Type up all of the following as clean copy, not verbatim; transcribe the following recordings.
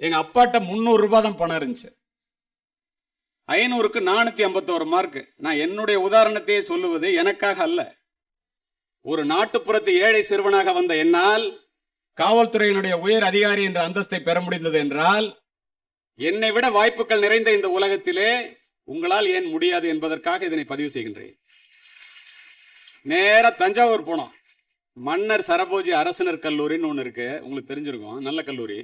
எங்க அப்பாட்ட 300 ரூபாய் தான் பணம் இருந்துச்சு. 500க்கு 451 மார்க். நான் என்னுடைய உதாரணத்தையே சொல்லுவது எனக்காக அல்ல. ஒரு நாட்டுப்புறத்து ஏழை சிறுவனாக வந்த என்னால் காவல்துறையினுடைய உயர் அதிகாரி என்ற அந்தஸ்தை பெற முடிந்தது என்றால், என்னை விட வாய்ப்புகள் நிறைந்த இந்த உலகத்திலே உங்களால் ஏன் முடியாது என்பதற்காக இதனை பதிவு செய்கின்றேன். நேரா தஞ்சாவூர் போனோம். மன்னர் சரபோஜி அரசினர் கல்லூரின்னு ஒன்று இருக்கு, உங்களுக்கு தெரிஞ்சிருக்கும், நல்ல கல்லூரி.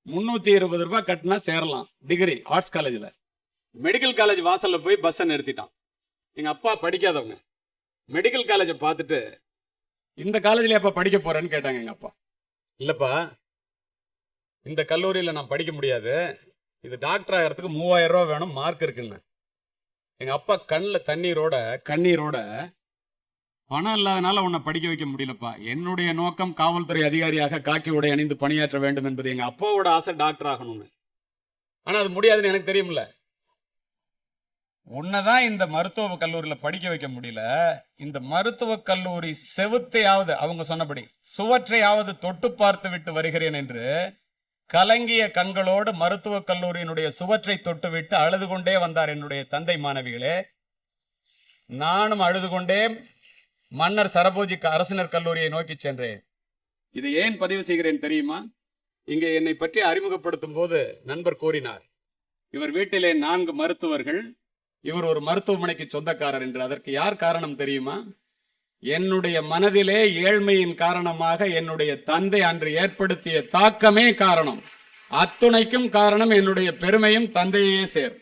320 ரூபாய் கட்டினா சேரலாம் டிகிரி ஆர்ட்ஸ் காலேஜில். மெடிக்கல் காலேஜ் வாசல்ல போய் பஸ்ஸை நிறுத்திட்டான். எங்க அப்பா படிக்காதவங்க. மெடிக்கல் காலேஜை பார்த்துட்டு, இந்த காலேஜில் எப்போ படிக்க போறேன்னு கேட்டாங்க எங்க அப்பா. இல்லப்பா, இந்த கல்லூரியில் நான் படிக்க முடியாது, இது டாக்டர் ஆகிறதுக்கு 3000 ரூபா வேணும், மார்க் இருக்குன்னு. எங்க அப்பா கண்ணில் கண்ணீரோட பணம் இல்லாதனால உன்னை படிக்க வைக்க முடியலப்பா, என்னுடைய நோக்கம் காவல்துறை அதிகாரியாக காக்கி உடை அணிந்து பணியாற்ற வேண்டும் என்பது எங்க அப்பாவோட ஆசை, டாக்டர் ஆகணும்னு. ஆனா அது முடியாதுன்னு எனக்கு தெரியும்ல. உன்னதான் இந்த மருத்துவ கல்லூரியில் படிக்க வைக்க முடியல, இந்த மருத்துவ கல்லூரி செவுத்தையாவது, அவங்க சொன்னபடி சுவற்றையாவது தொட்டு பார்த்து விட்டு வருகிறேன் என்று கலங்கிய கண்களோடு மருத்துவ கல்லூரியினுடைய சுவற்றை தொட்டு விட்டு அழுது கொண்டே வந்தார் என்னுடைய தந்தை. மாணவிகளே, நானும் அழுது கொண்டே மன்னர் சரபோஜி அரசினர் கல்லூரியை நோக்கி சென்றேன். இதை ஏன் பதிவு செய்கிறேன் தெரியுமா? இங்கே என்னை பற்றி அறிமுகப்படுத்தும் போது நண்பர் கூறினார், இவர் வீட்டிலே 4 மருத்துவர்கள், இவர் ஒரு மருத்துவமனைக்கு சொந்தக்காரர் என்று. அதற்கு யார் காரணம் தெரியுமா? என்னுடைய மனதிலே ஏழ்மையின் காரணமாக என்னுடைய தந்தை அன்று ஏற்படுத்திய தாக்கமே காரணம். அத்துணைக்கும் காரணம் என்னுடைய பெருமையும் தந்தையே சேர்.